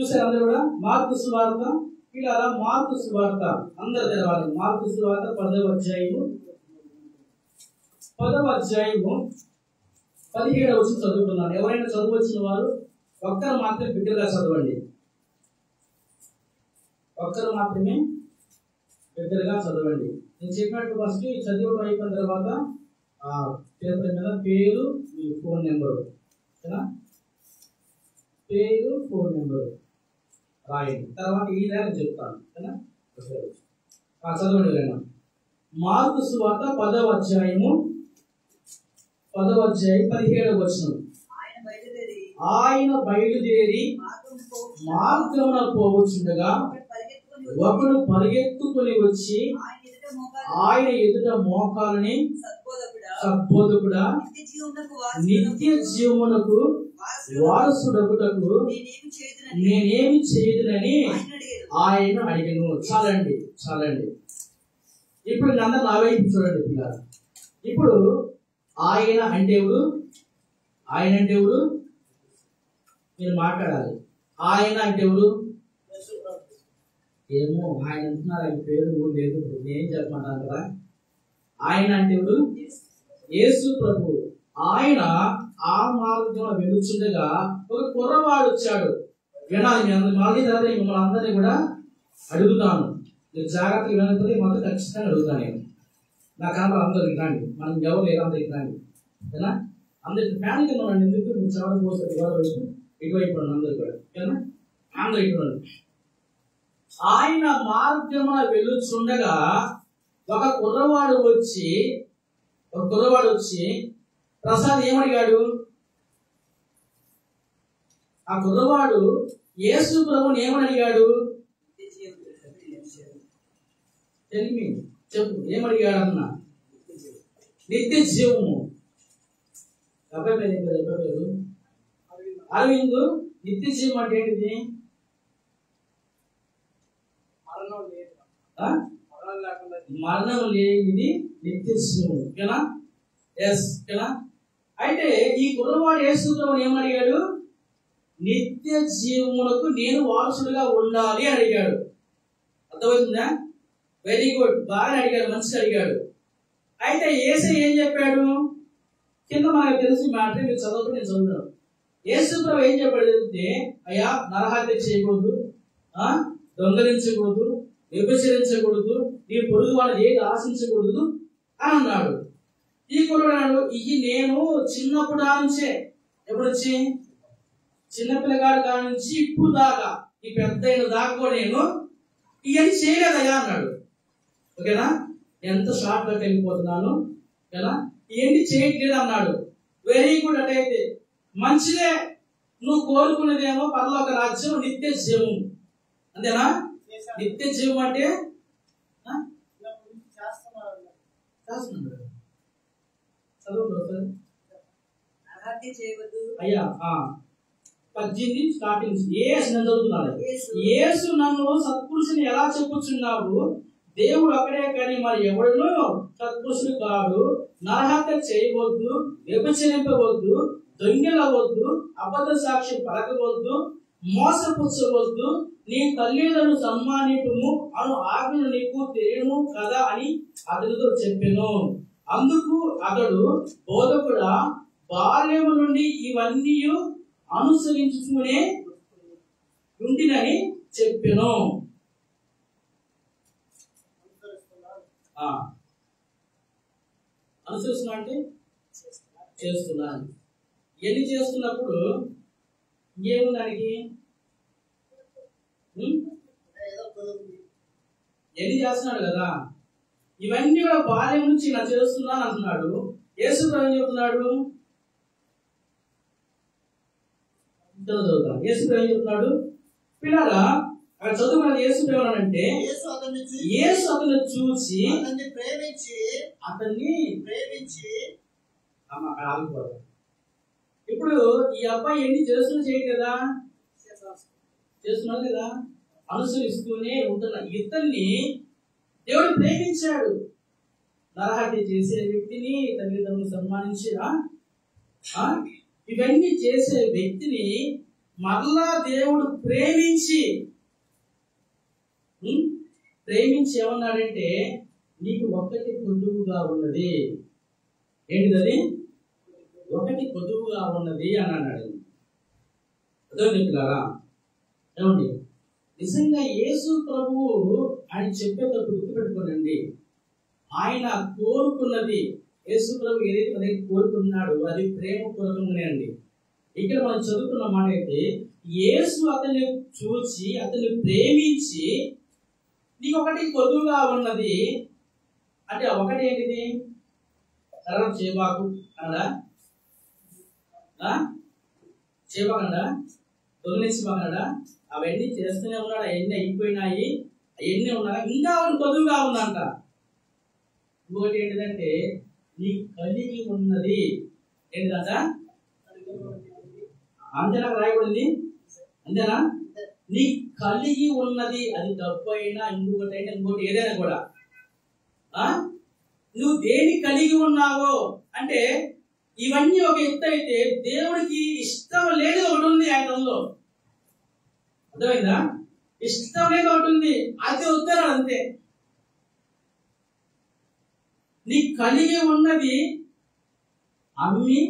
చూసారు అందరూ కూడా? మార్కు సువార్త, ఇలా మార్కు సువార్త అందరు తెరవాలి. మార్కు సువార్త 10వ అధ్యాయము 17వ వచనం చదువుకున్నాను. ఎవరైనా చదువు వచ్చిన వారు ఒక్కరు మాత్రమే బిగ్గరగా చదవండి. ఒక్కరు మాత్రమే బిగ్గరగా చదవండి. నేను చెప్పినట్టు ఫస్ట్ చదివడం అయిపోయిన తర్వాత పేపర్ మీద పేరు, మీ ఫోన్ నెంబరు, పేరు, ఫోన్ నెంబరు రాయండి. తర్వాత ఈ దాన్ని చెప్తాను. చదవండి. మార్కు సువార్త 10వ అధ్యాయము 17వ వచనం. ఆయన బయలుదేరి మార్గమున పోవచ్చుండగా ఒకడు పరిగెత్తుకుని వచ్చి ఆయన ఎదుట మోకాలని, సద్బోధకుడా, నిత్య జీవమునకు వారసుడగుటకు నేనేమి చేయుదునని ఆయన అడిగాను. చాలండి. ఇప్పుడు అందరూ నా వైపు చూడండి పిల్లలు. ఇప్పుడు ఆయన అంటే ఎవరు? మీరు మాట్లాడాలి. ఆయన అంటే ఎవరు? ఏమో ఆయన అంటున్నారు, ఆయన పేరు లేదు, నేను చెప్పమంటాను కదా. ఆయన అంటే ఎవరు? యేసు ప్రభు. ఆయన ఆ మార్గంలో వెలుచుండగా ఒక కుర్రవాడు వచ్చాడు. వినాలి, మళ్ళీ తర్వాత మిమ్మల్ని అందరినీ కూడా అడుగుతాను. మీరు జాగ్రత్తగా వినకపోతే మాత్రం ఖచ్చితంగా అడుగుతాను నేను. నా కనబడి అందరూ ఇట్లాండి, మనం ఎవరు లేదు, అందరు ఇట్లాండి. ఓకేనా? అందరికి ఫ్యాన్ కింద ఉండండి. ఎందుకు మీరు చాలా పోస్తారు ఇటువైపు అందరు కూడా. ఓకేనా? అందరూ ఇటువంటి. ఆయన మార్గమున వెలుచుండగా ఒక కుర్రవాడు వచ్చి ప్రసాద్ ఏమడిగాడు? ఆ కుర్రవాడు యేసు ప్రభుని ఏమని అడిగాడు? చెప్పు, ఏమడిగాడు అన్న? నిత్య జీవము. అబ్బాయి పేరు అరవింద్. నిత్య జీవం అంటే ఏంటిది? మరణం లేనిది నిత్య జీవం. ఓకేనా? ఎస్. ఓకేనా? అయితే ఈ కుర్రవాడు యేసు ప్రభుని ఏమడిగాడు? నిత్య జీవమునకు నేను వారసుడిగా ఉండాలి అని అడిగాడు. అర్థమవుతుందా? వెరీ గుడ్, బాగా అడిగాడు, మంచిగా అడిగాడు. అయితే యేసయ్య ఏం చెప్పాడు? కింద మనకు తెలిసి మాట, మీరు చదువుకుని నేను చదువుతాను. యేసు ప్రభు ఏం చెప్పాడు అంటే, అయ్యా నరహత్య చేయకూడదు, దొంగలించకూడదు, వ్యభిచరించకూడదు, నీ పొరుగు వాళ్ళని ఏది ఆశించకూడదు అని అన్నాడు. ఈ కుర్రాడు ఇది నేను చిన్నప్పుడు నుంచే, ఎప్పుడు వచ్చి చిన్నపిల్లగాడు కాడి నుంచి ఇప్పుడు దాకా ఈ పెద్ద అయిన దాకా కూడా నేను ఇవన్నీ చేయలేదయ్యా అన్నాడు. ఓకేనా? ఎంత షార్ట్ కట్ వెళ్ళిపోతున్నాను. ఓకేనా? ఇవన్నీ చేయట్లేదు అన్నాడు. Very good. అటైతే మంచిదే. నువ్వు కోరుకునేదేమో పరలోక రాజ్యం, నిత్య జీవం. అంతేనా? నిత్య జీవం అంటే అయ్యా 18 స్టార్టింగ్ యేసు నన్ను చదువుతున్నాడు. యేసు నన్ను సత్పురుషుని ఎలా చెప్పుచున్నావు? దేవుడు అక్కడే కానీ మరి ఎవడునూ సత్పురుషుడు కాడు. నరహత్య చేయవద్దు, వ్యభిచరింపవద్దు, దొంగలవద్దు, అబద్ధ సాక్ష్యం పలకవద్దు, మోసపుచ్చవద్దు, నీ తల్లిదండ్రులను సన్మానింపుము అను ఆజ్ఞను నీకు తెలియను కదా అని అతనితో చెప్పెను. అందుకు అతడు, బోధకుడా, బాల్యము నుండి ఇవన్నీ అనుసరించుకునే ఉంటినని చెప్పెను. అనుసరిస్తున్నా అంటే చేస్తున్నాను. ఎన్ని చేస్తున్నప్పుడు ఇంకేముంది దానికి? ఎన్ని చేస్తున్నాడు కదా. ఇవన్నీ కూడా బాల్యం నుంచి నా చేస్తున్నాను అంటున్నాడు. యేసు ప్రభు ఏం చెప్తున్నాడు? యేసు ప్రభు ఏం చెప్తున్నాడు? పిల్లరా అక్కడ చదువుకున్న యేసు ప్రభు అంటే యేసు అతన్ని చూసి అతన్ని ప్రేమించి అక్కడ ఆగిపోదు. ఇప్పుడు ఈ అబ్బాయి ఎన్ని చేస్తున్నా చేయట్లేదా? చేస్తున్నాడు కదా. అనుసరిస్తూనే ఉంటున్న ఇతన్ని దేవుడు ప్రేమించాడు. నరహత్య చేసే వ్యక్తిని, తల్లిదండ్రులను సన్మానించి ఇవన్నీ చేసే వ్యక్తిని మరలా దేవుడు ప్రేమించి ఏమన్నాడంటే నీకు ఒకటి కొద్దువుగా ఉన్నది. ఏంటిది? ఒకటి కొద్దువుగా ఉన్నది అని అన్నాడు. అదే మిత్రులారా, ఏమండి, నిజంగా యేసు ప్రభువు ఆయన చెప్పేటప్పుడు గుర్తుపెట్టుకోనండి, ఆయన కోరుకున్నది, యేసు ప్రభు ఏదైతే మనకి కోరుకున్నాడో అది ప్రేమ పూర్వకమే అండి. ఇక్కడ మనం చదువుకున్న మాట అయితే యేసు అతన్ని చూసి అతన్ని ప్రేమించి నీకు ఒకటి కొద్దుగా ఉన్నది అంటే ఒకటి ఏంటిది? చేబాకు అనడా? చేబాకనడా? దొంగిలించబాకనడా? అవన్నీ చేస్తూనే ఉన్నాడు. అవన్నీ అయిపోయినాయి, అవన్నీ ఉన్నా ఇంకా ఒకటి కొద్దుగా ఉందంట. ఇంకోటి ఏంటిదంటే నీకు కలిగి ఉన్నది ఏంటిదంట? అంతేనా రాయబడింది? అంతేనా? నీ కలిగి ఉన్నది, అది డబ్బు అయినా ఇంకొకటి అయినా ఇంకోటి ఏదైనా కూడా, నువ్వు దేని కలిగి ఉన్నావో అంటే ఇవన్నీ ఒక ఎత్తు అయితే దేవుడికి ఇష్టం లేదు ఒకటి ఉంది ఆయనలో. అర్థమైందా? ఇష్టం లేదు ఒకటి ఉంది, అది వద్దరు అంతే. నీ కలిగి ఉన్నది అమ్మి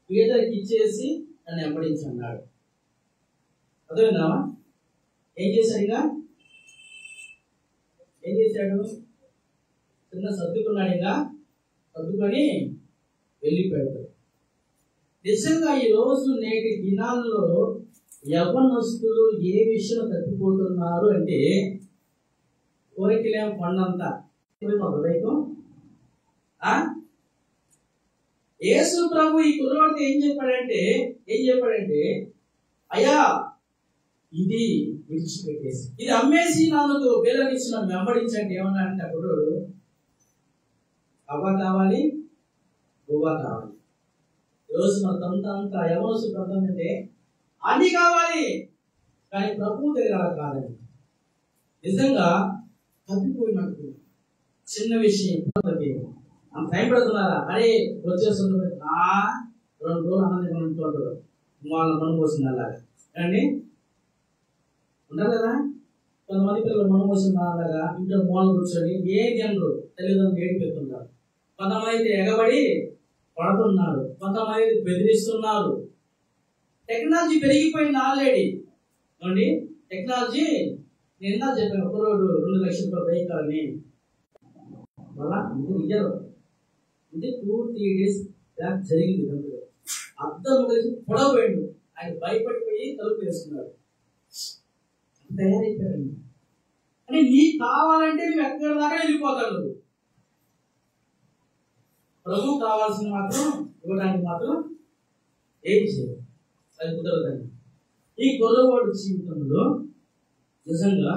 పేదరికి ఇచ్చేసి నన్ను వెంబడించి అన్నాడు. అర్థమైందా? ఏం చేశాడు? ఇక ఏం చేశాడు? చిన్న సర్దుకున్నాడు, ఇక సర్దుకొని వెళ్ళిపోయాడు. నిజంగా ఈ రోజు నేటి దినాల్లో యవ్వనస్తులు ఏ విషయం తప్పిపోతున్నారు అంటే కోరికలేం కొండంతా హృదయం. యేసు ప్రభు ఈ కుర్రవాడితో ఏం చెప్పాడంటే అయ్యా ఇది విడిచిపెట్టేసి ఇది అమ్మేసి నాకు పేదలకు ఇచ్చిన వెంబడించండి. ఏమన్నా అంటే అప్పుడు అవ్వ కావాలి, బువ్వ కావాలి. ఈరోజు మన తంత యవనసు ప్రాంతం అంటే అన్ని కావాలి, కానీ ప్రభు దగ్గర కాదండి. నిజంగా తప్పిపోయినట్టు చిన్న విషయం అంత టైం పెడుతున్నారా? అరే వచ్చేస్తుంటే 2 రోజులు అన్నది ఉంటుంటారు, వాళ్ళ మనం పోసింది అలాగా అండి ఉండదు కదా. కొంతమంది పిల్లలు మనం పోసిన అలాగా ఇంట్లో మూల కూర్చొని ఏ జనరు తల్లిదండ్రులు ఏడిపెడుతుంటారు. కొంతమంది అయితే ఎగబడి పడుతున్నారు, కొంతమంది బెదిరిస్తున్నారు. టెక్నాలజీ పెరిగిపోయింది ఆల్రెడీ అండి. టెక్నాలజీ నిన్న చెప్పాను, ఒక రోడ్డు 2 లక్షల రూపాయలు వెహికల్ని మళ్ళా ఇయ్యరు. అంటే 2-3 days బ్యాక్ జరిగింది. అందులో అద్దం కలిసి పొడవపోయాడు, ఆయన భయపడిపోయి తలుపు వేసుకున్నాడు. తయారైపోయాడు. అంటే నీకు కావాలంటే నువ్వు ఎక్కడి దాకా వెళ్ళిపోతాడు. ప్రభు కావాల్సిన మాత్రం ఇవ్వడానికి మాత్రం ఏం చేయదు, అది కుదరదండి. ఈ గొల్లవాడు జీవితంలో నిజంగా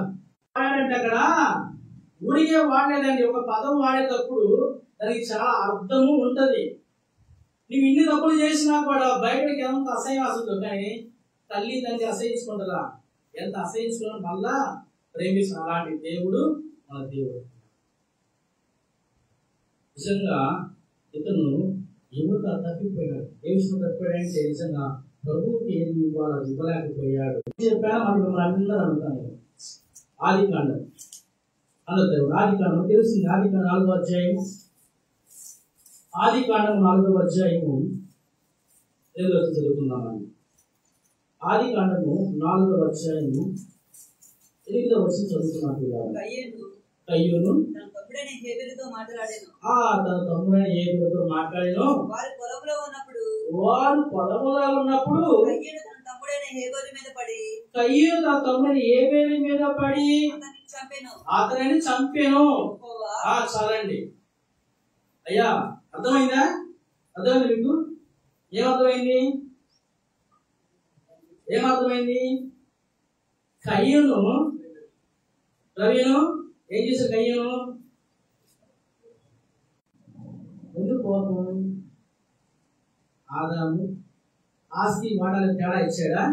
వాడంటే అక్కడ ఊరికే వాడలేదండి. ఒక పదం వాడేటప్పుడు దానికి చాలా అర్థము ఉంటది. నువ్వు ఇన్ని తప్పులు చేసినా కూడా బయటకి ఎంత అసహ్యం వస్తుందో, కానీ తల్లి తండ్రి అసహించుకుంటారా? ఎంత అసహించుకున్నా మళ్ళా ప్రేమిస్తున్న అలాంటి దేవుడు మన దేవుడు. నిజంగా ఇతను యువత తప్పిపోయాడు. ఏ విషయం తప్పిపోయాడంటే నిజంగా ప్రభువుకి ఏది ఇవ్వాలో ఇవ్వలేకపోయాడు. చెప్పాను మనకు అందరూ అనుకున్నాను. ఆదికాండం అన్నారు. ఆదికాండం తెలిసింది. ఆదికాండం 4వ అధ్యాయం. ఆదికాండం 4వ అధ్యాయము చదువుకుందామని. ఆదికాండము 4వ అధ్యాయము 8వ వచనం చదువుతున్నాను. కయ్యూను తన తమ్ముడైన హేబెలుతో మాట్లాడాను. వారు పొలంలో ఉన్నప్పుడు కయ్యూను తన తమ్ముడైన హేబెలు మీద పడి అతనిని చంపెను. చాలండి అయ్యా, అర్థమైందా? అర్థమైంది మీకు? ఏమర్థమైంది? కయ్యూను రవిను ఏం చేశాడు? కయ్యూను ఎందుకు కోపం? ఆదాము ఆస్తి వాటాలకు తేడా ఇచ్చాడా?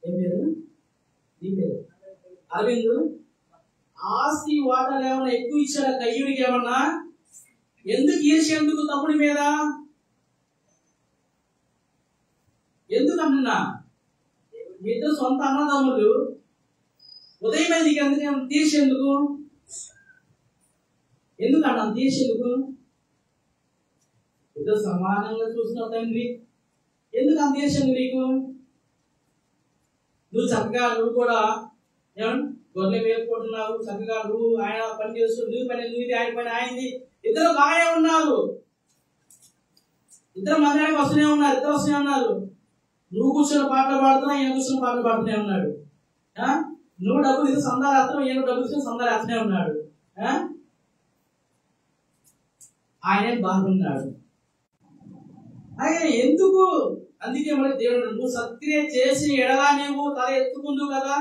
ఏం పేరు? నీ పేరు అరవింద్. ఆస్తి వాటాలు ఏమన్నా ఎక్కువ ఇచ్చాడా కయ్యూనికి? ఏమన్నా ఎందుకు ఈర్ష్య? ఎందుకు తమ్ముడి మీద ఎందుకంటున్నా, మీ ఇద్దరు సొంత అన్నదమ్ములు, ఉదయమే నీకు ఎందుకు తీసేందుకు? ఎందుకన్నా తీసేందుకు? ఇద్దరు సమానంగా చూసిన తండ్రి, ఎందుకు అంత తీసేందుకు నీకు? నువ్వు చక్కగా నువ్వు కూడా గొర్రె వేపుకుంటున్నావు, చక్కగా నువ్వు ఆయన పని చేస్తూ, నువ్వు పని నువ్వు, ఆయన పని ఆయనది, ఇద్దరు బాగానే ఉన్నారు, ఇద్దరు మందిరానికి వస్తూనే ఉన్నారు, ఇద్దరు వస్తూనే ఉన్నారు. నువ్వు కూర్చొని పాటలు పాడుతున్నా, ఈయన కూర్చొని పాటలు పాడుతూనే ఉన్నాడు. నువ్వు డబ్బులు ఇస్తే సందారేస్తావు, ఈయన డబ్బులు ఇస్తే సందారేస్తూనే ఉన్నాడు. ఆయన బాగున్నాడు. ఆయన ఎందుకు? అందుకే మరి దేవుడు, నువ్వు సత్క్రియ చేసి ఎడలా నువ్వు తల ఎత్తుకుందు కదా,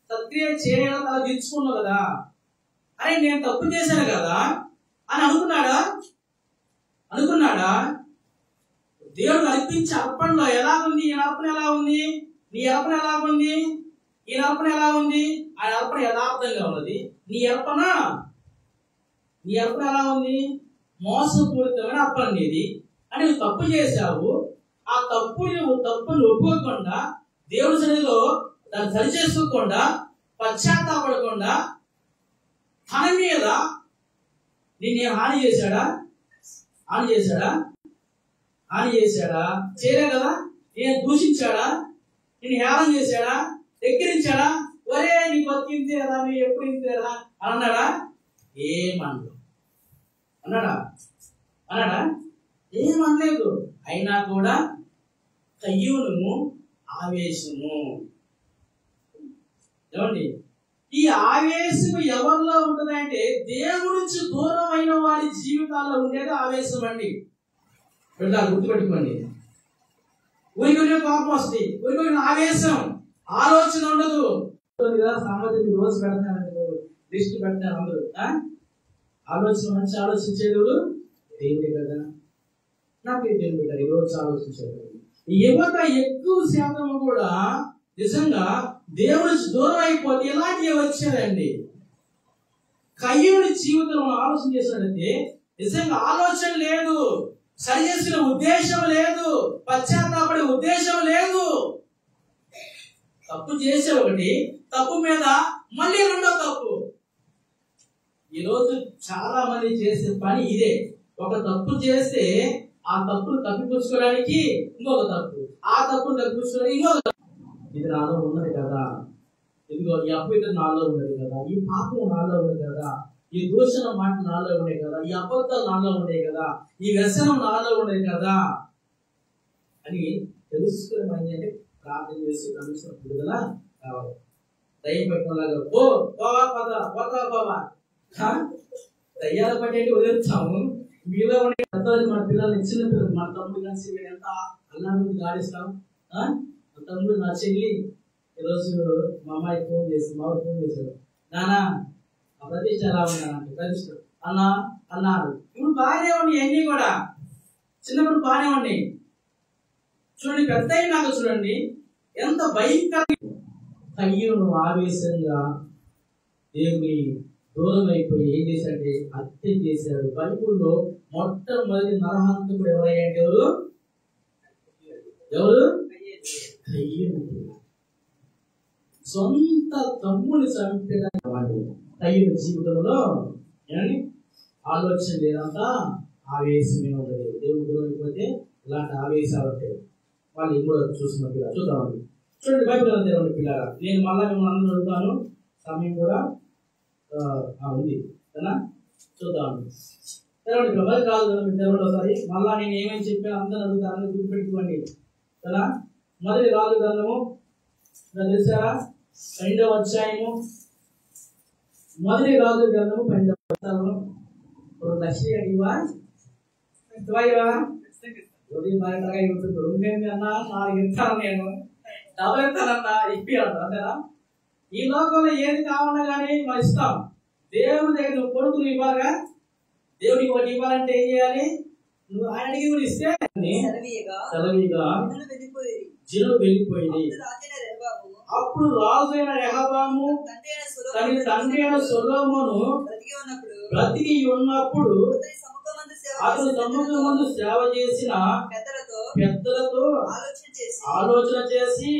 సత్క్రియ చేయడం తల దించుకున్నావు కదా, అరే నేను తప్పు చేశాను కదా అని అనుకున్నాడా? దేవుడు అర్పించే అర్పణలో ఎలా ఉంది? ఈ అర్పణ ఎలా ఉంది? నీ అర్పణ ఎలా ఉంది? ఈ అర్పణ ఎలా ఉంది? ఆయన అర్పణ యథార్థంగా ఉన్నది. నీ అర్పణ ఎలా ఉంది? మోసపూరితమైన అర్పణ నీది. అని నువ్వు తప్పు చేశావు. ఆ తప్పుని ఒప్పుకోకుండా, దేవుడి సన్నిధిలో దాన్ని సరి చేసుకోకుండా, పశ్చాత్తాపడకుండా, తన మీద నిన్ను హాని చేశాడా? చేయలే కదా. నేను దూషించాడా? నేను హేళన చేశాడా? ఎక్కిరించాడా? ఒరే నీ బతికింతేరా, నీ ఎప్పుడు ఇంతేరా అని అన్నాడా? అన్నాడా? ఏమనలేదు. అయినా కూడా కయ్యూను ఆవేశము. ఏమండి, ఈ ఆవేశము ఎవరిలో ఉంటుందంటే దేవుడి నుంచి దూరం అయిన వారి జీవితాల్లో ఉండేది ఆవేశం అండి. గుర్తుపెట్టుకోండి. ఊరికి కోపం వస్తుంది, ఊరికి ఆవేశం, ఆలోచన ఉండదు. సామాజిక రోజు పెడతాను, లిస్ట్ పెడతాను అందరూ. ఆలోచన మంచి ఆలోచించేది దేవుడే కదా. నాకు దేవుడు పెట్టారు ఈరోజు ఆలోచించేది. యువత ఎక్కువ శాతం కూడా నిజంగా దేవుడి దూరం అయిపోతే ఇలాంటివి వచ్చారండి. కయ్యూని జీవితంలో ఆలోచన చేసినట్లయితే నిజంగా ఆలోచన లేదు, సరి చేసిన ఉద్దేశం లేదు, పశ్చాత్తాపడే ఉద్దేశం లేదు. తప్పు చేసే ఒకటి, తప్పు మీద మళ్ళీ రెండో తప్పు. ఈరోజు చాలా మంది చేసే పని ఇదే. ఒక తప్పు చేస్తే ఆ తప్పును కప్పిపుచ్చుకోవడానికి ఇంకొక తప్పు, ఆ తప్పును కప్పిపుచ్చుకోవడానికి ఇంకొక తప్పు. ఇది నాలో ఉన్నది కదా, ఇదిగో ఈ అపవిత్రత నాలో ఉన్నది కదా, ఈ పాపం నాలో ఉన్నది కదా, ఈ దూషణ మాట నాలో ఉండే కదా, ఈ అబద్ధాలు నాలో ఉండే కదా, ఈ వ్యసనం నాలో ఉండేది కదా అని తెలుసుకుని అంటే ప్రార్థన చేసి కమిషన్ విడుదల కావాలి. దయ్యం పెట్టలాగా పోవా దయ్యాల పట్టేటి వదిలేస్తాము. మీలో ఉండే మన పిల్లల్ని, చిన్న పిల్లలు, మన తమ్ముడు కలిసి ఎంత అల్లాన్ని గాడిస్తాం. మా తమ్ముడు, నా చెల్లి ఈరోజు మా అమ్మాయి ఫోన్ చేశాడు, నానా ఆ ప్రతిష్ట ఎలా ఉన్నానంటే, ప్రతిష్ట అన్నారు. ఇప్పుడు బాగానే ఉన్నాయి, అన్నీ కూడా చిన్నప్పుడు బాగానే ఉన్నాయి. చూడండి, పెద్ద అయినాక చూడండి ఎంత భయంకరంగా. కయ్యూను ఆవేశంగా దేవుని దూరం అయిపోయి ఏం చేశాడంటే హత్య చేశాడు. బైబుల్లో మొట్టమొదటి నరహంతకుడు ఎవరయ్యంటే ఎవరు? కయ్యూను. సొంత తమ్ముని చంపేదాన్ని కయ్యూను జీవితంలో ఆలోచన లేదంతా ఆవేశమే ఉండదు. దేవుడు దూరం అయిపోతే ఇలాంటి ఆవేశాలు ఉంటాయి. వాళ్ళు ఇంకో చూసిన పిల్లలు చూద్దామండి. చూడండి, బైబిల్ తెరవండి పిల్లగా. నేను మళ్ళా మిమ్మల్ని అందరూ అడుగుతాను, సమయం కూడా ఉంది కదా. చూద్దామండి, తెరవండి పిల్లలు. కాదు తెరవండి ఒకసారి. మళ్ళా నేను ఏమేమి చెప్పాను అందరూ అడుగుతాను, గుర్తుపెట్టుకోండి కదా. మొదటి రాజు గ్రంథము తెలుసారా? 2వ అధ్యాయము. మొదటి రాజు గ్రంథము 2వ అధ్యాయము. లక్ష్మి అడివా ఉదయం బాగా ఉంటుంది. రెండేంటన్నా 4 ఇస్తాను, నేను డబ్బులు ఇస్తానన్నా ఇప్పి అంటారు అంతేనా? ఈ లోకంలో ఏది కావాలన్నా కానీ మనం ఇస్తాం. దేవుడి దగ్గర నువ్వు కొడుకులు ఇవ్వాలిగా. దేవుడికి ఒకటి ఇవ్వాలంటే ఏం చేయాలి? నువ్వు ఆయన అడిగి కూడా ఇస్తే సెలవిగా జనం వెళ్ళిపోయింది. అప్పుడు రాజైన రెహబాము తన తండ్రి అయిన సొలొమోను బ్రతికి ఉన్నప్పుడు అతను సముఖం ముందు సేవ చేసిన పెద్దలతో ఆలోచన చేసి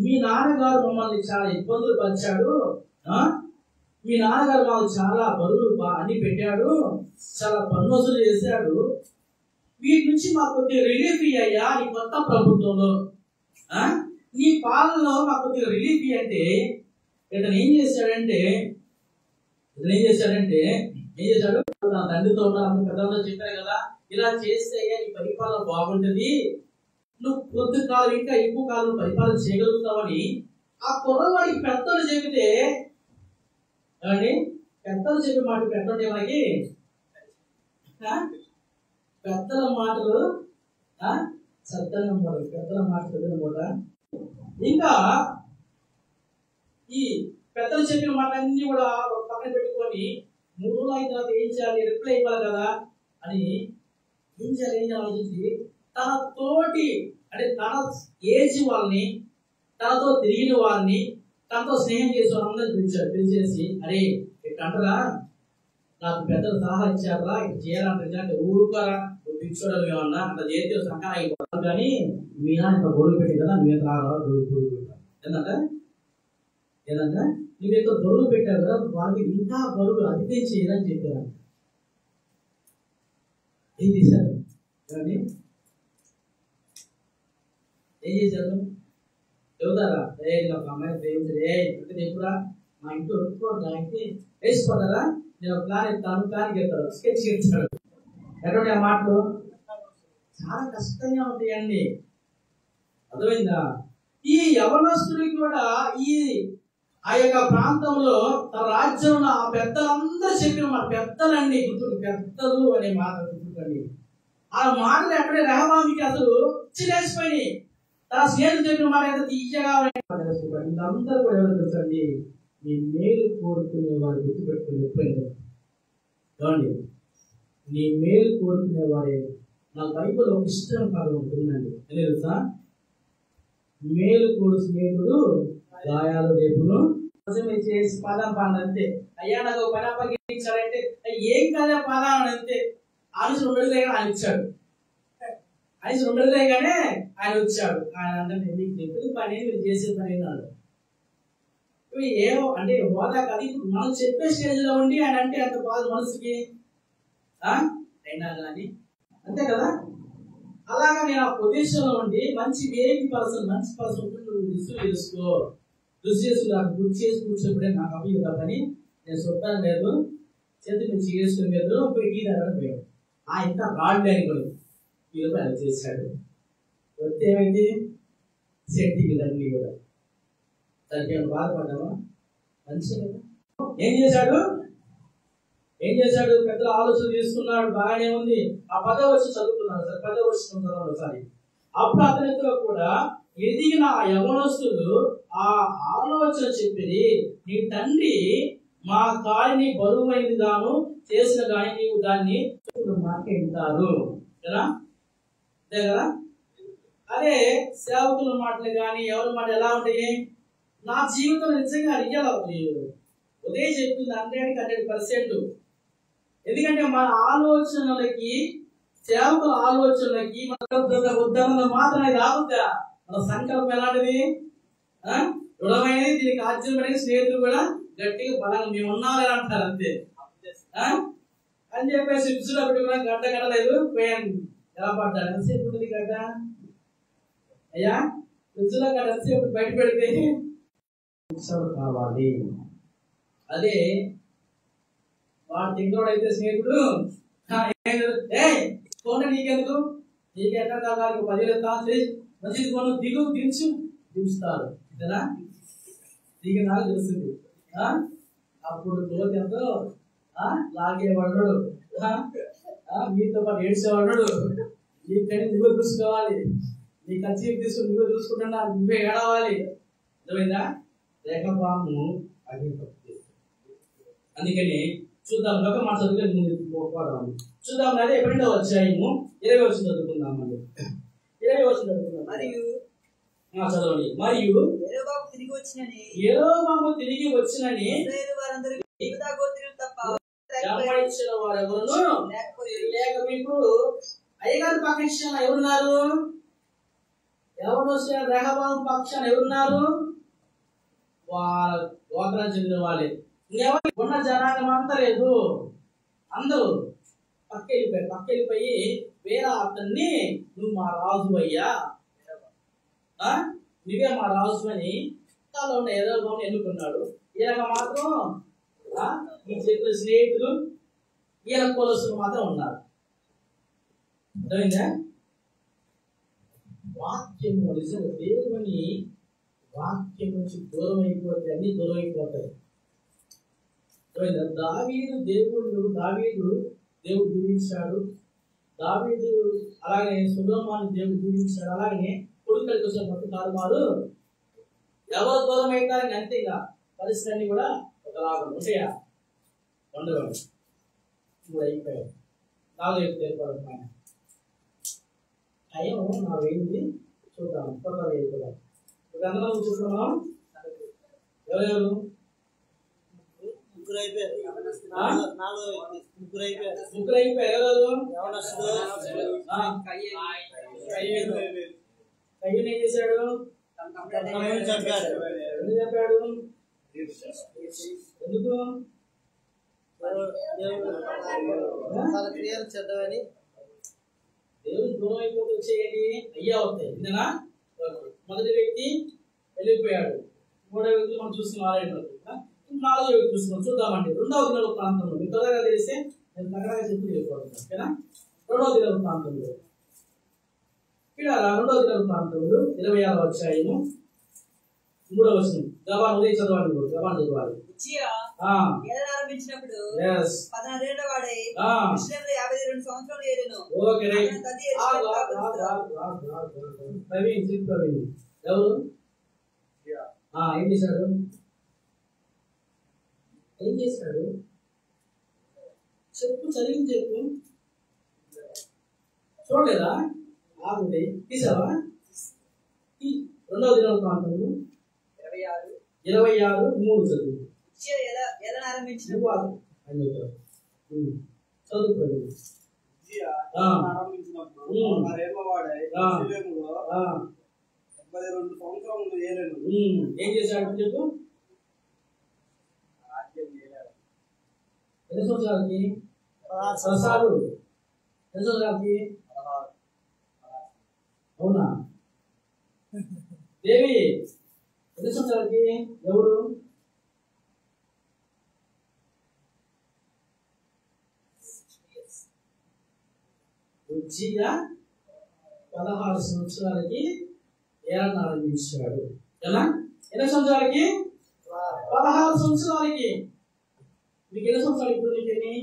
మీ నాన్నగారు మమ్మల్ని చాలా ఇబ్బందులు పరిచాడు, మీ నాన్నగారు మాకు చాలా బరువులు అన్ని పెట్టాడు, చాలా పన్నుసులు చేశాడు, వీటి నుంచి మాకు కొద్దిగా రిలీఫ్ అయ్యా నీ కొత్త ప్రభుత్వంలో, నీ పాలనలో మాకు కొద్దిగా రిలీఫ్ అంటే ఇతను ఏం చేశాడు? తన తండ్రితో ఉన్న పెద్దలతో చెప్పారు కదా, ఇలా చేస్తే నీ పరిపాలన బాగుంటది, నువ్వు కొద్ది కాలం ఇంకా ఎక్కువ కాలం పరిపాలన చేయగలుగుతావని ఆ కుర్రవాడికి పెద్దలు చెబితే, పెద్దలు చెప్పే మాట పెట్టండి మనకి, పెద్దల మాటలు సత్యంగా పెద్దల మాట చదివినమాట. ఇంకా ఈ పెద్దలు చెప్పిన మాటలన్నీ కూడా ఒక పక్కన పెట్టుకొని 3 రోజులు అయిన తర్వాత ఏం చేయాలి, రిప్లై ఇవ్వాలి కదా అని ఏం చేయాలి ఆలోచించి తన తోటి అంటే తన ఏజ్ వాళ్ళని, తనతో తిరిగిన వారిని, తనతో స్నేహం చేసే వాళ్ళందరూ పిలిచాడు. పిలిచేసి అరే ఇట్టంటరా, నాకు పెద్దలు సలహా ఇచ్చారా, ఇటు చేయాలంటే ఊరుకోరా, పిచ్చోడలు ఏమన్నా అంత చేతి సహకారం అయిపోతారు, కానీ మీ నాన్న ఇంత బరువు పెట్టి కదా నువ్వు ఎంత బరువు పెట్టావు, ఏంటంటే నువ్వు ఎంత బరువు పెట్టావు కదా వాళ్ళకి ఇంకా బరువు అధికం చేయదని చెప్పారు. ఏం చేశారు? ఏం చేశారు? చెబుతారా? ఒక అమ్మాయి ప్రేమించే ఎప్పుడా మా ఇంట్లో ఒప్పుకోవద్దా, అయితే వేసుకోతారా, నేను ప్లాన్ ఇస్తాను, ప్లాన్ చెప్తాడు, స్కెచ్ చేస్తాడు. ఎటువంటి ఆ మాటలు చాలా కష్టంగా ఉంటాయండి, అర్థమైందా? ఈ యవనస్తుడికి కూడా ఆ యొక్క ప్రాంతంలో తన రాజ్యంలో ఆ పెద్దలందరూ చెప్పిన మాట, పెద్దలండి గుర్తుడు, పెద్దలు అనే మాట గుర్తుకండి. ఆ మాటలు ఎక్కడే రెహబామికి అసలు చిలేసిపోయి తన స్నేహితులు చెప్పిన మాట ఎంత తీయగా వీళ్ళందరూ కూడా ఎవరు తెలుసండి, మీ మేలు కోరుకునే వారు గుర్తుపెట్టుకుని ఎప్పుడైనా ఏమండి, నీ మేలు కోరుకునే వారే. నా బైబిల్ ఒక ఇష్టం కాదు ఉంటుందండి, తెలుసా? మేలు కోరు స్నేహితుడు గాయాలు రేపును చేసి పదం అంతే. అయ్యా నాకు పని అప్పగించాడంటే ఏం కదా పదం అంతే. ఆలోచన ఉండదులే కానీ ఆయన ఇచ్చాడు, ఆలోచన ఉండదులే కానీ ఆయన వచ్చాడు. ఆయన అంటే మీకు ఎప్పుడు పని మీరు చేసే పని అన్నాడు. ఏమో అంటే హోదా కాదు, ఇప్పుడు మనం చెప్పే స్టేజ్ లో ఉండి ఆయన అంటే అంత బాధ మనసుకి అయినా కానీ అంతే కదా. అలాగా నేను ఆ పొజిషన్ లో ఉండి మంచి మంచి పర్సన్ నువ్వు రిసీవ్ చేసుకో, నాకు గుర్తు చేసి కూర్చోబడే నాకు అభివృద్ధి పని నేను చూడటం లేదు, చేతి మీరు చేసుకుని లేదు పోయి టీ తాగడం పోయాడు. ఇంకా రాళ్ళు అనుకోలేదు, ఈ ఆయన చేశాడు. వస్తే ఏమైంది, శక్తికి అన్నీ కూడా దానికి బాధపడ్డావా? మంచిగా ఏం చేశాడు? పెద్దల ఆలోచన తీసుకున్నాడు, బాగానే ఉంది. ఆ 10వ వచనం చదువుకున్నాడు సార్, 10వ వచనం ఒకసారి. అప్పుడు అతనితో కూడా ఎదిగిన ఆ యవనస్తుడు ఆ ఆలోచన చెప్పిది, నీ తండ్రి మా కాలిని బరువైంది గాను చేసిన గాని నీవు దాన్ని మాట్లాడతారు కదా, అంతే కదా. అదే సేవకుల మాటలు కానీ ఎవరి మాట ఎలా ఉంటాయి? నా జీవితం నిజంగా రియల్ ఉదయం చెప్తుంది 100%. ఎందుకంటే మన ఆలోచనలకి, సేవకుల ఆలోచనలకి ఉద్యమం మాత్రమే రావుద్దా. మన సంకల్పం ఎలాంటిది? దృఢమైనది, దీనికి ఆశ్చర్యమైన స్నేహితులు కూడా గట్టిగా బలంగా మేము ఉన్నారని అంటారు అంతే అని చెప్పేసి ఇసులో పెట్టుకున్నా గడ్డ కట్టలేదు పోయాను. ఎలా పడ్డాడు? ఎంతసేపు ఉంటుంది గడ్డ అయ్యా? ఇసులో గడ్డ ఎంతసేపు బయట పెడితే కావాలి. అదే వాడు తింగోడు అయితే స్నేహితుడు ఫోన్ నీకెందుకు, నీకు ఎట్లా కావాలి 10 తాసు మంచిది కొను, దించుతారు కదా, దిగి నాకు తెలుస్తుంది. అప్పుడు తోటి ఎంతో లాగేవాడు, మీతో పాటు ఏడ్చేవాడు. నీకని నువ్వే చూసుకోవాలి, నీ ఖర్చు తీసుకుని నువ్వే చూసుకుంటున్నా, నువ్వే ఏడవాలి. అర్థమైందా? రేఖపాము అది అందుకని చూద్దాం. ఒక మాట చదువుకొని చూద్దాం. అదే 12వ అధ్యాయము 20వ వచనం చదువుకుందామండి. 20వ వచనం చదువుకుందాం. చదవండి. మరియు యెరోబాము తిరిగి వచ్చినని వెంబడించిన వారెవరును లేక. ఇప్పుడు అయ్యగారి పక్షాన ఎవరున్నారు? ఎవరు వచ్చారు? రెహబాము పక్షాన ఎవరున్నారు? వాళ్ళ గోత్రం చెందిన వాళ్ళే. ఇంకెవరు ఉన్న జనాంగం అంతా లేదు, అందరూ పక్కెళ్ళిపోయి వేరే అతన్ని నువ్వు మా రాజు అయ్యా, నువ్వే మా రాజు అని తలో ఉన్న యెరొబామును ఎన్నుకున్నాడు. ఈయన మాత్రం ఈ చేతుల స్నేహితులు ఈయన కులస్తులు మాత్రం ఉన్నారు. అర్థమైందా? వాక్యము నిజంగా దేవుని వాక్యం నుంచి దూరం అయిపోతే అన్ని దూరం అయిపోతాయి. దావీదు దేవుడు దీవించాడు. దావీదు అలాగే సొలొమోను దేవుడు దీవించాడు. అలాగే కొడుకులకి వచ్చిన మొత్తం తారుమారు ఎవరు దూరం అవుతారని అంతే. ఇక పరిస్థితులన్నీ కూడా ఒకలాగా ఉంటాయా? ఉండవండి. ఇప్పుడు అయిపోయాయి. 4 ఏర్పడుతున్నాయి. టైం నా వేయింది చూద్దాం. త్వరగా వెళ్ళిపోదాం. అందరం చూస్తున్నాం. ఎవరెవరు? ముగ్గురు అయిపోయారు. కయ్యూను ఏం చేశాడు? ఎందుకు చెప్పాడు? ఎందుకు? చెడ్డవని. దేవుడు దూరం అయిపోతే వచ్చేయండి అయ్యా అవుతాయి. ఇంతనా మొదటి వ్యక్తి వెళ్ళిపోయాడు. 3వ వ్యక్తి మనం చూస్తున్నాం. 4వ వ్యక్తి చూస్తున్నాం. చూద్దామండి. 2వ దినాల ప్రాంతంలో మీకు త్వరగా తెలిస్తే నేను తగ్గగా చెప్పి వెళ్ళిపోతున్నాను. ఓకేనా? 2వ దినాల ప్రాంతంలో 2వ దినాల ప్రాంతంలో 26వ అధ్యాయము 3వ వచనం. గబాను ఉదయం చదవాలి. గబాను చదవాలి. ఆరంభించినప్పుడు 16 ఏళ్ల వాడై 52 సంవత్సరాలు ఏలేను. ఎవరు? ఏం చేశాడు? చెప్పు, చదివి చెప్పు. చూడలేదా? ఆగుంది. తీసావా? 2వ దినాల ప్రాంతంలో 26:3 చదువు. ఏం చేశాడు చెప్పు. ఎన్ని సంవత్సరాలకి? 10 సంవత్సరాలకి. అవునా? దేవి ఎన్ని సంవత్సరాలకి? ఎవరు? ఉజ్జియా 16 సంవత్సరాలకి ఏలన ఆరంభించాడు. ఎలా? ఎన్ని సంవత్సరాలకి? 16 సంవత్సరాలకి. మీకు ఎన్ని సంవత్సరాలు ఇప్పుడు? మీకు ఎన్ని?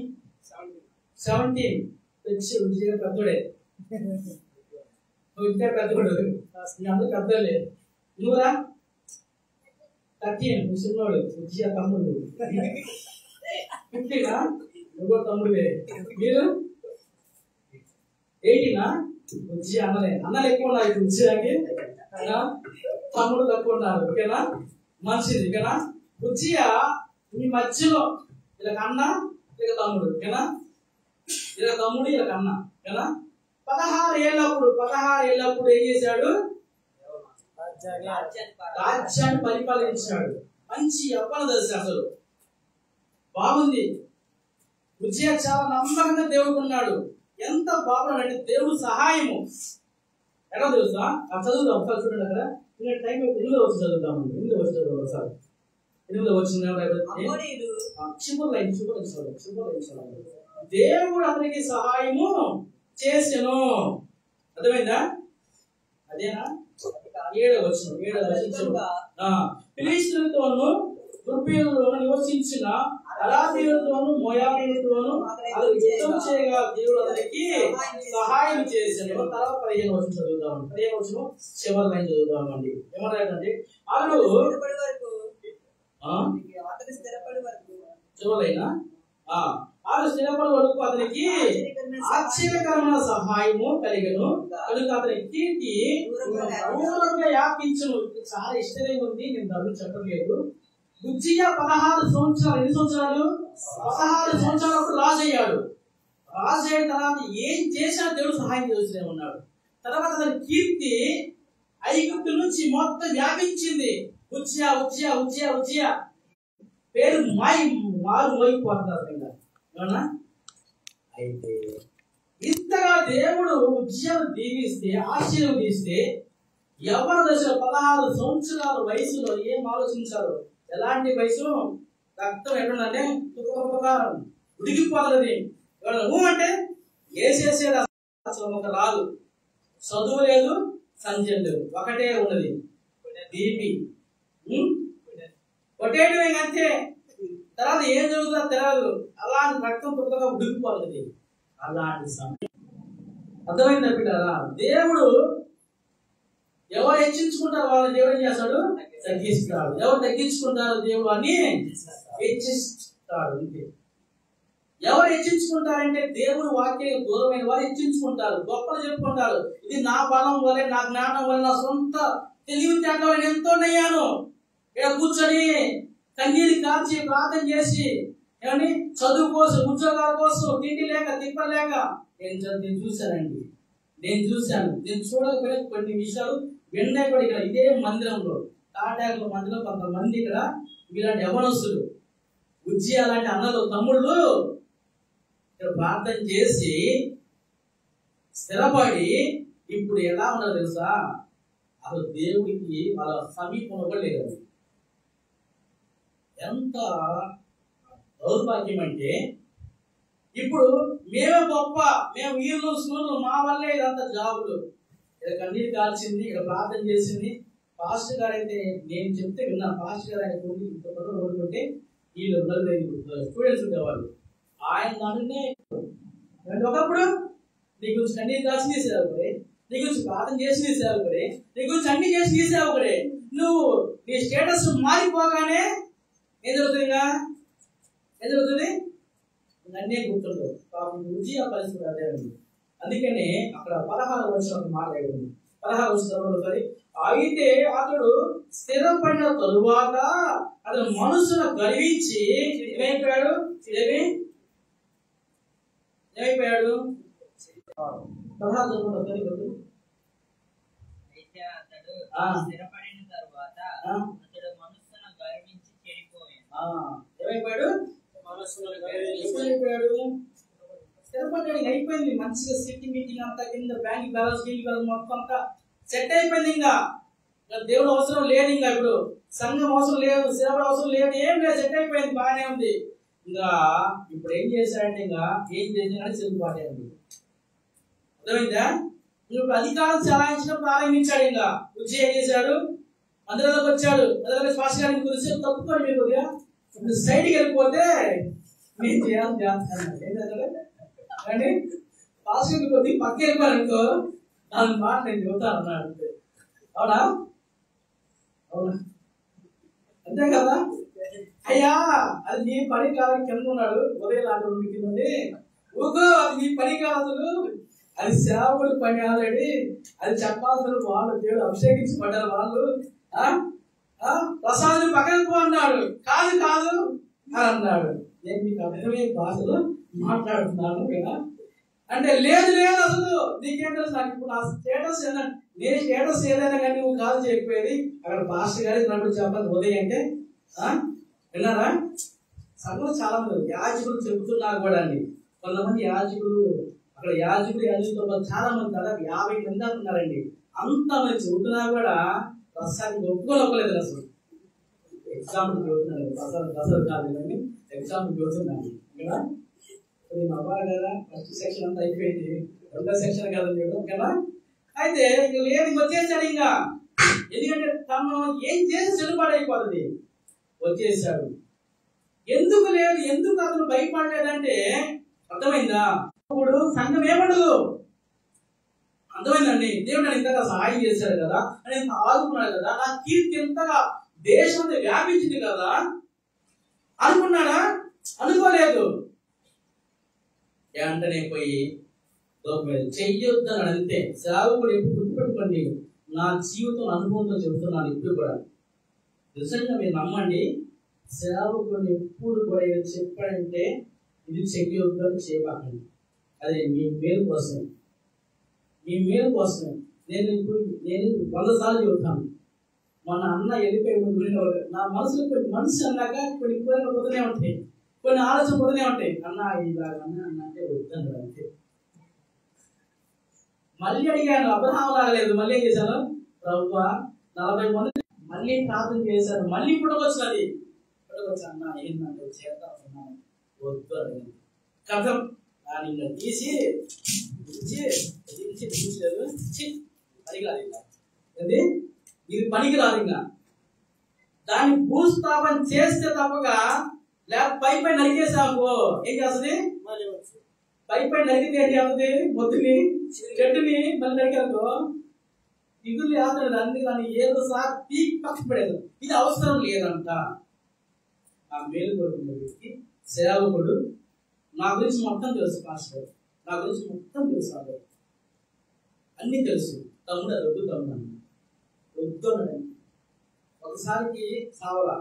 17. తెచ్చి ఉజ్జియా పెద్దోడే. నువ్వు ఇంకా పెద్దోడు. అందరూ పెద్దోళ్ళే. నువ్వురా 13. నువ్వు చిన్నోడు. ఉజ్జియా తమ్ముడు. 15. నువ్వు తమ్ముడువే. మీరు 18. ఉజ్జియా అన్నలు ఎక్కువ ఉన్నారు. ఇప్పుడు ఉజ్జియాకి తమ్ముడు తక్కువ ఉన్నారు. ఓకేనా? మంచిది. ఓకేనా? ఉజ్జియా మీ మధ్యలో ఇలా అన్న ఇలా తమ్ముడు. ఓకేనా? ఇలా తమ్ముడు ఇలా అన్న. ఓకేనా? 16 ఏళ్ళప్పుడు ఏం చేశాడు? రాజ్యాన్ని పరిపాలించాడు. మంచి అప్పన దశ. అసలు బాగుంది. ఉజ్జియా చాలా నమ్మకంగా దేవుడు ఉన్నాడు. ఎంత బాగున్నాడంటే దేవుడు సహాయము ఎలా తెలుసా? చదువుతాం ఒకసారి చూడండి. అక్కడ టైం 8వ వచ్చి చదువుతామండి. 8వ వచ్చి చదువు ఒకసారి. 8వ వచ్చిన దేవుడు అతనికి సహాయము చేసెను. అర్థమైందా? అదేనా? 7వ వచనం. ఫిలిష్తీయులతోను తుర్బీయులతోను నివసించిన అరాబీయులతోను మోయాబీయులతోను అతను యుద్ధం చేయగా దేవుడు అతనికి సహాయం చేశాను. తర్వాత 15వ వచనం చదువుతామండి. 15వ వచనం చివరి లైన్ చదువుతామండి. ఏమన్నాడంటే అతడు చివరైనా ఆరు స్థిరపడి వరకు అతనికి ఆశ్చర్యకరమైన సహాయము కలిగను. కనుక అతని కీర్తి దూరంగా వ్యాపించును. చాలా ఇష్టంగా ఉంది. నేను దాన్ని చెప్పలేదు. ఉజ్జియా 16 సంవత్సరాలు. ఎన్ని సంవత్సరాలు? 16 సంవత్సరాలు రాజు అయ్యాడు. రాజు అయిన తర్వాత ఏం చేసినా దేవుడు సహాయం చేస్తూనే ఉన్నాడు. తర్వాత అతని కీర్తి ఐగుప్తు నుంచి మొత్తం వ్యాపించింది. ఉజ్జియా ఉజ్జియా ఉజ్జియా ఉజ్జియా పేరు మారు మోగిపోతున్నారు అవునా. అయితే ఇంతగా దేవుడు ఉజ్జియాను దీవిస్తే, ఆశీర్వదిస్తే, యవ్వన దశలో 16 సంవత్సరాల వయసులో ఏం ఆలోచించారు? ఎలాంటి వయసు? రక్తం ఎక్కడంటే ఉడికిపోతున్నది. అంటే వేసేసేది అసలు ఒక రాదు. చదువు లేదు, సంధ్యం లేదు, ఒకటే ఉన్నది దీపి కొట్టేయడమే అంతే. తర్వాత ఏం జరుగుతుందో తెలియదు. అలాంటి రక్తం తొక్కగా ఉడికిపోతుంది. అలాంటి సమయం అర్థమైంది బిడ్డరా. దేవుడు ఎవరు హెచ్చించుకుంటారు వాళ్ళని దేవుడు ఏం చేస్తాడు? తగ్గిస్తాడు. ఎవరు తగ్గించుకుంటారు దేవుడు అని హెచ్చిస్తాడు. అంతే. ఎవరు హెచ్చించుకుంటారంటే దేవుడు వాక్యం దూరమైన వారు హెచ్చించుకుంటారు, గొప్పలు చెప్పుకుంటారు. ఇది నా బలం వల్లే, నా జ్ఞానం వల్ల, నా సొంత తెలివితేటల వల్ల ఎంతో నయ్యాను. ఇక్కడ కూర్చొని కన్నీరు కాల్చి ప్రార్థన చేసి ఏమని చదువు కోసం, ఉద్యోగాల కోసం, తిండి లేక తిప్పలేక నేను చూశానండి. నేను చూడకపోయినా కొన్ని విషయాలు విన్నాయి కూడా. ఇక్కడ ఇదే మందిరంలో, తాటాకుల మందిరం కొంతమంది ఇక్కడ ఇలాంటి యవనస్తులు, ఉజ్జియా లాంటి అన్నలు, తమ్ముళ్ళు ఇక్కడ ప్రార్థన చేసి స్థిరపడి ఇప్పుడు ఎలా ఉన్నారు తెలుసా? అసలు దేవుడికి వాళ్ళ సమీపంలో కూడా లేదు. ఎంత దౌర్భాగ్యం అంటే ఇప్పుడు మేము గొప్ప, మేము వీళ్ళు సూర్యులు, మా వల్లే ఇదంతా జాబులు. ఇక్కడ కన్నీరు కాల్చింది, ఇక్కడ ప్రార్థన చేసింది. పాస్టర్ గారు అయితే నేను చెప్తే విన్నాను. పాస్టర్ గారు ఆయన ఓడుకుంటే వీళ్ళు స్టూడెంట్స్ ఉండేవాళ్ళు. ఆయన దానినే ఒకప్పుడు నీ గురించి కన్నీరు కాల్చి నీ సేవకుడే, నీ గురించి ప్రార్థన చేసి నీ సేవకుడే, నీ గురించి అన్ని చేసి నీ సేవకుడే. నువ్వు నీ స్టేటస్ మారిపోగానే ఏం జరుగుతుంది? నన్నే గుర్తుండవు. పాపం ఉజ్జియా పరిస్థితి అదే ఉంది. అందుకనే అక్కడ 16 వర్షాలు మాట్లాడింది. 16 వర్షాలు అయితే అతడు స్థిరపడిన తరువాత అతను మనసును గర్వించి ఏమైపోయాడు? ఏమైపోయాడు? 16 స్థిరపడిన తరువాత అతడు మనసును గర్వించి చెడిపోయాడు. ఏమైపోయాడు? స్థిరపడ్డాడు. అయిపోయింది. మంచిగా సిటీ మీటింగ్ అంతా కింద బ్యాంక్ బ్యాలెన్స్ మొత్తం అంతా సెట్ అయిపోయింది. ఇంకా దేవుడు అవసరం లేదు. ఇంకా ఇప్పుడు సంఘం అవసరం లేదు, సేవ అవసరం లేదు, ఏం లేదు, సెట్ అయిపోయింది, బాగానే ఉంది. ఇంకా ఇప్పుడు ఏం చేశాడంటే ఇంకా ఏం చేసినా చెల్లుబాటే ఉంది. అర్థమైందా? ఇప్పుడు అధికారం చలాయించడం ప్రారంభించాడు. ఇంకా ఉజ్జియా ఏం చేశాడు? మందిరంలోకి వచ్చాడు. మందిరంలో శ్వాస గారిని గురించి తప్పుకోండి. మీరు కొద్దిగా ఇప్పుడు సైడ్కి వెళ్ళిపోతే నేను చేయాలని చేస్తాను. ఏం చేస్తాడు? పాస్టర్ కొద్దిగా పక్క వెళ్ళిపోయారనుకో, దాని మాట నేను చెబుతాను అన్నాడు. అవునా? అంతే కదా? అయ్యా అది నీ పని కాదు. కింద ఉన్నాడు ఉదయం లాంటి కింద ఊకో, అది నీ పని కాదు, అది సేవకుడు పని ఆల్రెడీ. అది చెప్పాల్సిన వాళ్ళు, దేవుడు అభిషేకించి పడ్డారు వాళ్ళు. ప్రసాద్ పక్కన పో అన్నాడు. కాదు అని అన్నాడు. నేను మీకు అర్థమయ్యే భాషలో మాట్లాడుతున్నాను కదా అంటే లేదు అసలు నీకేం తెలుసు? నాకు ఇప్పుడు నా స్టేటస్ ఏదైనా, నేను స్టేటస్ ఏదైనా కానీ నువ్వు కాదు చెప్పేది. అక్కడ పాస్టర్ గారి నడుపు చెప్పాలి ఉదయం అంటే విన్నారా? సగం చాలా మంది యాజకులు చెబుతున్నా కూడా అండి. కొంతమంది యాజకులు అక్కడ యాజకులతో చాలా మంది దాదాపు 50 మంది ఉన్నారండి. అంత మంది చెబుతున్నా కూడా ప్రస్తుతానికి ఒప్పుకోలేదు. అసలు ఎగ్జాంపుల్ చదువుతున్నాను, దసరా కాదు కానీ ఎగ్జాంపుల్ చదువుతున్నాను కదా. మా అబ్బాయి కదా ఫస్ట్ సెక్షన్ అంతా అయిపోయింది, 2వ సెక్షన్ కదా కదా. అయితే ఇక లేదు, వచ్చేసాడు. ఇంకా ఎందుకంటే తను ఏం చేసి చెల్లుబాటు అయిపోతుంది. వచ్చేసాడు. ఎందుకు లేదు, ఎందుకు అతను భయపడలేదంటే అర్థమైందా? ఇప్పుడు సంఘం ఏమడదు. అర్థమైందండి. దేవుడు నన్ను ఇంతగా సహాయం చేశాడు కదా, అని ఇంత ఆదుకున్నాడు కదా, నా కీర్తి ఎంతగా దేశం వ్యాపించింది కదా అనుకున్నాడా? అనుకోలేదు. వెంటనే పోయి చెయ్యొద్దని అంతే. సేవకుడు ఎప్పుడు గుర్తుపెట్టుకోండి, నా జీవితం అనుభవంతో చెబుతున్నాను ఇప్పుడు కూడా. నిజంగా మీరు నమ్మండి, సేవకుడు ఎప్పుడు కూడా చెప్పాడంటే ఇది చెయ్యొద్దు అని చేయబాకండి. అది మీ మేలు కోసమే, మీ మేలు కోసమే. నేను 100 సార్లు చెబుతాను, మన అన్న వెళ్ళిపోయి నా మనసులో కొన్ని మనిషి అన్నాక కొన్ని కోరికలు పోతూనే ఉంటాయి, కొన్ని ఆలోచన పోతూనే ఉంటాయి. అన్న ఇలాగ అన్న అంటే వద్దండి అంతే. మళ్ళీ అడిగాను, అబ్రహాం లాగలేదు. మళ్ళీ ఏం చేశాను, ప్రభువా 40 మంది మళ్ళీ ప్రార్థన చేశాను. మళ్ళీ పుట్టకొచ్చినది, పుట్టకొచ్చి అన్న ఏంటంటే చేద్దాం అన్నాను, వద్దు అడిగింది. కథం దాన్ని తీసి తీసేది పనికిరాదు ఇంకా, ఇది పనికిరాదు ఇంకా. దాన్ని భూస్థాపన చేస్తే తప్పగా, లేకపోతే పై నరికేసాము ఏం చేస్తుంది, పై నరికితే ఏం చేస్తుంది, మొత్తుని చెట్టుని మళ్ళీ నరికారు ఇగులు ఆదరదు. అందుకే దాన్ని ఏదో సార్ పీక్ పక్షి పడేది. ఇది అవసరం లేదంట. ఆ మేలు కొడుకున్న వ్యక్తి సేవకుడు. నా గురించి మొత్తం తెలుసు పాస్టర్, నా గురించి మొత్తం తెలుసు, అన్ని తెలుసు. తమ్ముడు అది వద్దు, తమ్ముడు వద్దు అన్నాడు. ఒకసారికి సావలా,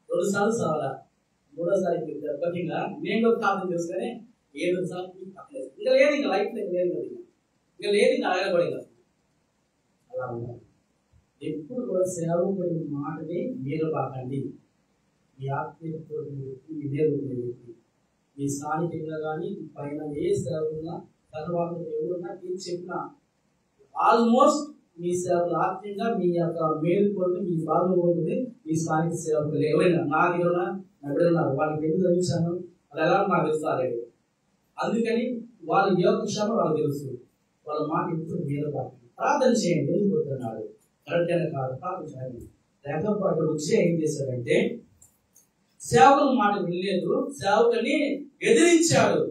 2 సార్లు సావలా, 3వ సారికి దెబ్బతిగా నేను కూడా ప్రార్థన చేసుకొని 7వ సార్లు పక్కలేదు. ఇంకా లేదు, ఇంకా లైఫ్ లేదు, ఇంకా లేదు, ఇంకా అడగబడి. అలా ఉండాలి. ఎప్పుడు కూడా సేవకుడి మాటని మీరు బాకండి. మీ ఆత్మీయత మీ నేర్చుకునే మీ స్థానికంగా కానీ పైన ఏ సేవకున్నా తర్వాత ఎవరున్నా మీరు చెప్పిన ఆల్మోస్ట్ మీ సేవకులు ఆత్మీయంగా మీ యొక్క మేలు కొరకు మీ బాధ కొడుతుంది. మీ స్థానిక సేవకులు ఎవరైనా నా దగ్గర ఎక్కడున్నారు, వాళ్ళకి ఎందుకు చదివించాను అది ఎలా నాకు తెలుస్తారు. అందుకని వాళ్ళ యొక్క క్షమ వాళ్ళకి తెలుసు. వాళ్ళ మాట ఎప్పుడు మీద ప్రార్థన చేయండి. ఎందుకు పోతున్నాడు కరెక్ట్ అయినా కాదు, ప్రార్థన చేయండి. లేకపోతే అక్కడ వచ్చి ఏం చేశాడంటే సేవకుల మాట వినలేదు, సేవకుని ఎదిరించాడు.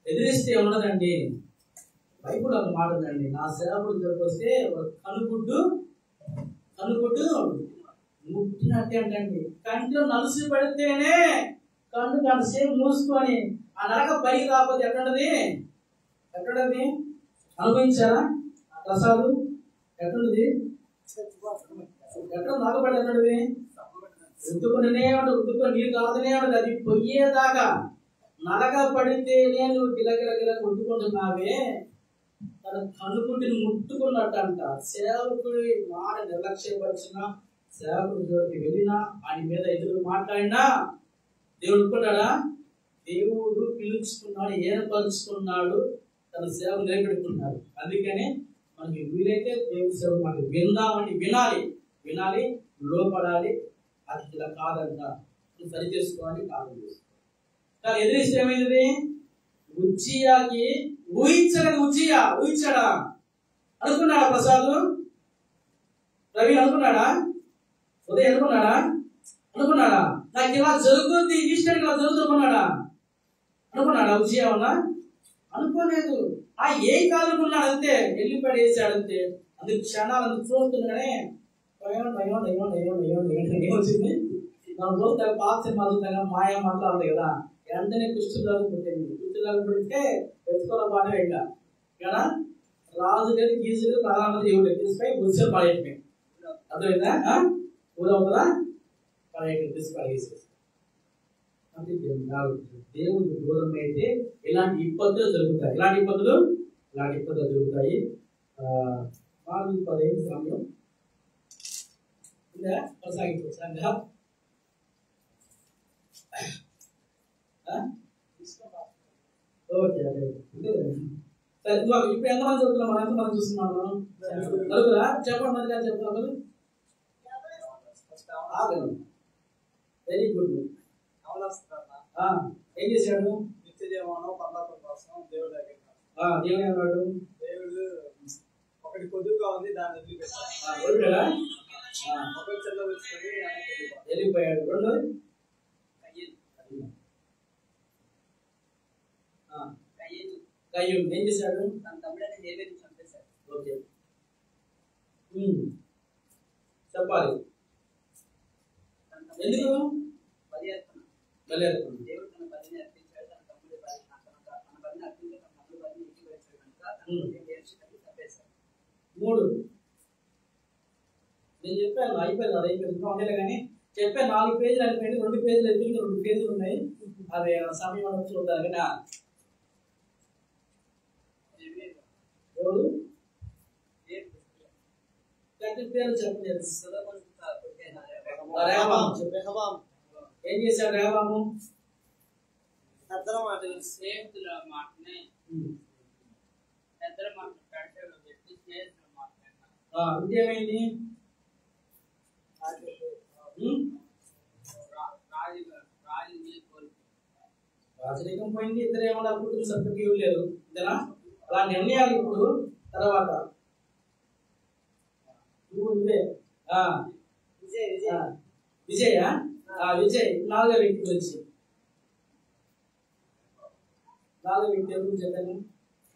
ఎదిరిస్తే ఉండదండి. బైబుల్ ఒక మాట ఉందండి, నా సేవకుడు దొరికొస్తే కనుగుడ్డు ముట్టినట్టే అంటండి. కంట్లో నలుసు పెడితేనే కన్ను కంటసేపు మూసుకొని ఆ నరక పైకి రాకపోతే ఎక్కడది అనుభవించారా ప్రసాదు? ఎక్కడది ఎక్కడ నాగపడి ఎక్కడది రుద్దుకునే రుద్దుకొని నీరు కాదనే ఉండదు. అది పొయ్యేదాకా నరక పడితేనే నువ్వు గిలగిల రుద్దుకుంటున్నావే. తన కనుకుంటిని ముట్టుకున్నట్టంట. సేవకుడి మాట నిర్లక్ష్యపరిచిన, సేవకుడి జోలికి వెళ్ళినా, ఆయన మీద ఎదురు మాట్లాడినా దేవుడు ఒప్పుకున్నాడా? దేవుడు పిలుచుకున్నాడు, ఏర్పరుచుకున్నాడు, తన సేవలు నిలబెట్టుకున్నాడు. అందుకనే మనకి వీలైతే దేవుడి సేవ మనకి విందామని వినాలి, లోపడాలి. అది ఇలా కాదంట, సరి చేసుకోవాలి, కాలం చేసుకోవాలి. కానీ ఎదురిస్తే ఏమైంది? ఉజ్జియాకి ఊహించాడా? అనుకున్నాడా ప్రసాద్? రవి అనుకున్నాడా? ఉదయం అనుకున్నాడా? నాకు ఇలా జరుగుతుంది, ఈస్టర్ ఇలా జరుగుతున్నాడా అనుకున్నాడా? ఉజ్జియా ఉన్నా అనుకోలేదు. ఏ కాలం ఉన్నాడు అంతే, వెళ్ళిపోయాడు, వేసాడు అంతే. అందుకు క్షణాలు చూస్తున్నాడే వచ్చింది. మనం చూస్తే పాత సినిమా చూస్తాం, మాయా మాట్లాడుతుంది కదా, వెంటనే కుష్టిలాగా పుట్టింది. కుష్టిలాగా పుట్టితే ఎత్తుకోల పాట వెళ్ళా కదా, రాజు లేదు, గీజు లేదు, ప్రధానమంత్రి దేవుడు తీసుకుపోయి గుడిసెలు పడేయటమే. అర్థమైందా? ఊరవుతుందా? పడేయటం తీసి పడేసేసి. అంటే దేవుడు దూరం అయితే ఇలాంటి ఇబ్బందులు జరుగుతాయి. ఇలాంటి ఇబ్బందులు జరుగుతాయి. 4:15 సమయం కొనసాగించా. ఓకే, సరే. ఇప్పుడు ఎంతమంది చదువుతున్నాం? మనం ఎంతమంది చూస్తున్నాము? నలుగురా? చెప్పండి, మరి చెప్తున్నారు. Very good. ఏం చేశాడు? దేవుడు ఏమన్నాడు? దేవుడు ఒకటి కొద్దుగా ఉంది, దాన్ని వెళ్ళిపోయాడు. రెండోది కయ్యూను ఏం చేశాడు? ఓకే, చెప్పాలి. ఎందుకు బలి? మూడు నేను చెప్పాను, అయిపోయింది ఇంకా ఉండేది కానీ చెప్పాను. 4 పేజీలు అయిపోయింది, 2 పేజీలు అయిపోయింది, 2 పేజీలు ఉన్నాయి. అది సమయం చూద్దాం. ఎవరు పేరు చెప్పలేదు. రెహబాము. ఏం చేశాడు రెహబాము? పెద్దల మాట స్నేహితుల మాటనే పెద్దల మాట కట్టెలో పెట్టి స్నేహితుల మాట ఇంకేమైంది? రాజరికం పోయింది. ఇద్దరు ఏమన్నా కుటుంబ సభ్యులకి ఇవ్వలేదు ఇంతనా అలా నిర్ణయాలు. ఇప్పుడు తర్వాత విజయ్ విజయ్ నాలుగో వ్యక్తి గురించి ఎవరు చెప్పాను?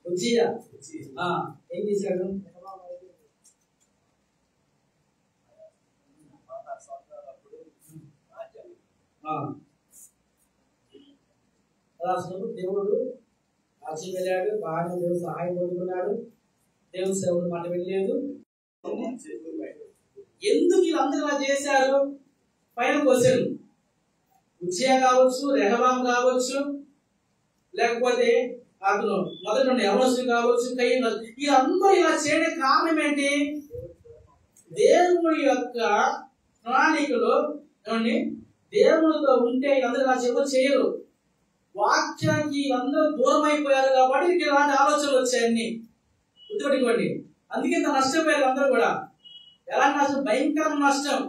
విజయ ఏం చేశాడు? దేవుడు రాజ్యం వెళ్ళాడు, బాగానే దేవుడు సహాయం పొందుకున్నాడు, దేవుడు సేవలు మాట వెళ్ళలేదు. ఎందుకు వీళ్ళందరూ ఇలా చేశారు? పైన క్వశ్చన్. ఉజ్జియా కావచ్చు, రెహబాము కావచ్చు, లేకపోతే అతను మొదటి నుండి యవనస్తులు కావచ్చు, వీళ్ళందరూ ఇలా చేయడానికి కారణం ఏంటి? దేవుడి యొక్క ప్రణాళికలో దేవుడితో ఉంటే వీళ్ళందరూ ఇలా చేయరు. వాక్యానికి అందరూ దూరం అయిపోయారు కాబట్టి ఇలాంటి ఆలోచనలు వచ్చాయన్ని గుర్తుపెట్టుకోండి. అందుకే ఇంత నష్టపోయారు అందరూ కూడా. ఎలాంటి నష్టం? భయంకరమైన నష్టం.